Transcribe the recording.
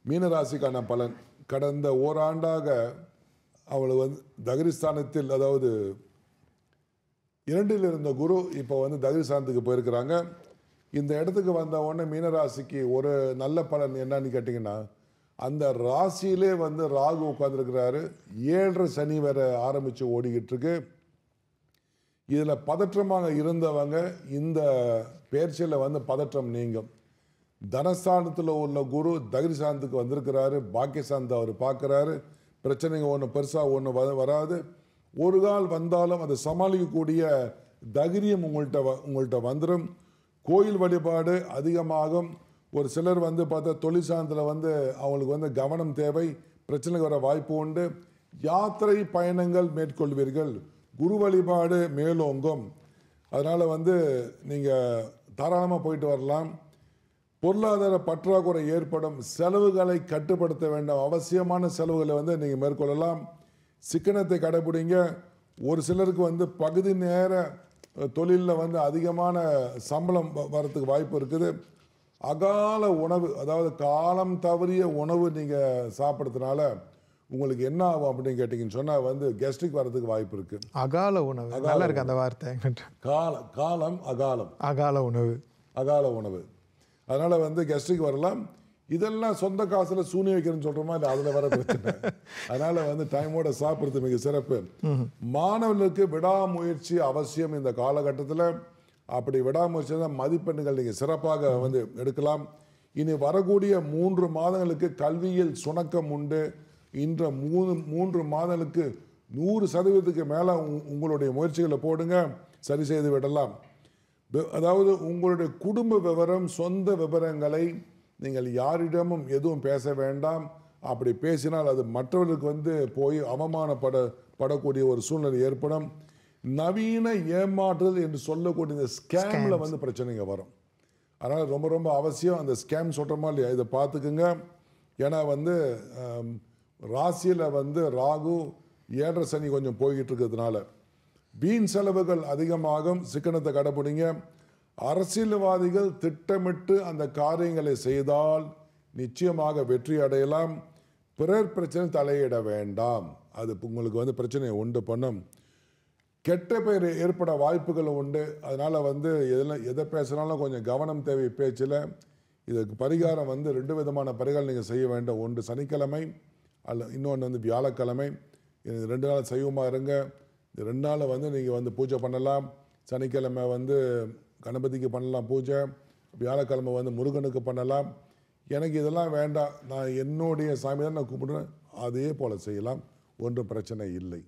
மீனராசிக்கான பலன். கடந்த ஓராண்டாக அவள் தகிரிஸ்தானத்தில், அதாவது 2ல் இருந்த குரு இப்போ தகிரிஸ்தானத்துக்கு போயிருக்கிறாங்க. இந்த இடத்துக்கு வந்த உடனே மீனராசிக்கு ஒரு நல்ல பலன் என்னன்னு கேட்டிங்கன்னா, அந்த ராசியிலே ராகு உட்காந்துருக்கிறாரு. 7.5 சனி வேற ஆரம்பித்து ஓடிக்கிட்டு இருக்கு. இதில் பதற்றமாக இருந்தவங்க இந்த பெயர்ச்சியில் பதற்றம் நீங்கும். தனஸ்தானத்தில் உள்ள குரு தகிரிஸ்தானத்துக்கு வந்திருக்கிறாரு. பாக்கியஸ்தானத்தை அவர் பார்க்குறாரு. பிரச்சனைங்க ஒன்றும் பெருசாக ஒன்றும் வராது. ஒரு கால் வந்தாலும் அதை சமாளிக்கக்கூடிய தைரியம் உங்கள்கிட்ட வந்துடும். கோயில் வழிபாடு அதிகமாகும். ஒரு சிலர் பார்த்தா தொழில் சார்ந்தில் அவங்களுக்கு கவனம் தேவை. பிரச்சனை வர வாய்ப்பு உண்டு. யாத்திரை பயணங்கள் மேற்கொள்வீர்கள். குரு வழிபாடு மேலோங்கும். அதனால் நீங்கள் தாராளமாக போயிட்டு வரலாம். பொருளாதார பற்றாக்குறை ஏற்படும். செலவுகளை கட்டுப்படுத்த வேண்டும். அவசியமான செலவுகளை நீங்கள் மேற்கொள்ளலாம். சிக்கனத்தை கடைபிடிங்க. ஒரு சிலருக்கு பகுதி நேர தொழிலில் அதிகமான சம்பளம் வரத்துக்கு வாய்ப்பு இருக்குது. அகால உணவு, அதாவது காலம் தவறிய உணவு நீங்கள் சாப்பிட்றதுனால உங்களுக்கு என்ன ஆகும் அப்படின்னு கேட்டிங்கன்னு சொன்னால் கெஸ்ட்ரிக் வரதுக்கு வாய்ப்பு இருக்குது. அகால உணவு நல்லா இருக்கு அந்த வார்த்தை. காலம் அகாலம், அகால உணவு, அகால உணவு. அதனால் கெஸ்ட்ரிக் வரலாம். இதெல்லாம் சொந்த காசில் சூனி வைக்கிறேன்னு சொல்கிறோமா, இல்லை அதில் வர பிரச்சனை. அதனால் டைமோட சாப்பிட்றது மிக சிறப்பு. மாணவர்களுக்கு விடாமுயற்சி அவசியம் இந்த காலகட்டத்தில். அப்படி விடாமுயற்சி தான் மதிப்பெண்கள் நீங்கள் சிறப்பாக எடுக்கலாம். இனி வரக்கூடிய 3 மாதங்களுக்கு கல்வியில் சுணக்கம் உண்டு. இன்ற 3 மாதங்களுக்கு 100% மேலே உங்களுடைய முயற்சிகளை போடுங்க, சரி செய்து விடலாம். அதாவது உங்களுடைய குடும்ப விவரம், சொந்த விவரங்களை நீங்கள் யாரிடமும் எதுவும் பேச வேண்டாம். அப்படி பேசினால் அது மற்றவர்களுக்கு போய் அவமானப்படக்கூடிய ஒரு சூழ்நிலை ஏற்படும். நவீன ஏமாற்றுதல் என்று சொல்லக்கூடிய இந்த ஸ்கேமில் பிரச்சனைங்க வரும். அதனால் ரொம்ப ரொம்ப அவசியம். அந்த ஸ்கேம் சொல்கிறோமா இல்லையா, இதை பார்த்துக்குங்க. ஏன்னா ராசியில் ராகு 7.5 சனி கொஞ்சம் போய்கிட்டு இருக்கிறதுனால வீண் செலவுகள் அதிகமாகும். சிக்கனத்தை கடைபிடிங்க. அரசியல்வாதிகள் திட்டமிட்டு அந்த காரியங்களை செய்தால் நிச்சயமாக வெற்றி அடையலாம். பிறர் பிரச்சனை தலையிட வேண்டாம். அது உங்களுக்கு பிரச்சனையை உண்டு பண்ணும். கெட்ட பெயர் ஏற்பட வாய்ப்புகள் உண்டு. அதனால் எதை பேசினாலும் கொஞ்சம் கவனம் தேவை பேச்சில். இதுக்கு பரிகாரம் 2 விதமான பரிகாரம் நீங்கள் செய்ய வேண்டும். ஒன்று சனிக்கிழமை, இன்னொன்று வியாழக்கிழமை. 2 நாள் சைவமாக இருங்க. இந்த 2 நாள் நீங்கள் பூஜை பண்ணலாம். சனிக்கிழமை கணபதிக்கு பண்ணலாம் பூஜை. வியாழக்கிழமை முருகனுக்கு பண்ணலாம். எனக்கு இதெல்லாம் வேண்டாம், நான் என்னுடைய சாமி தான் நான் கூப்பிடுறேன், அதே போல் செய்யலாம். ஒன்றும் பிரச்சனை இல்லை.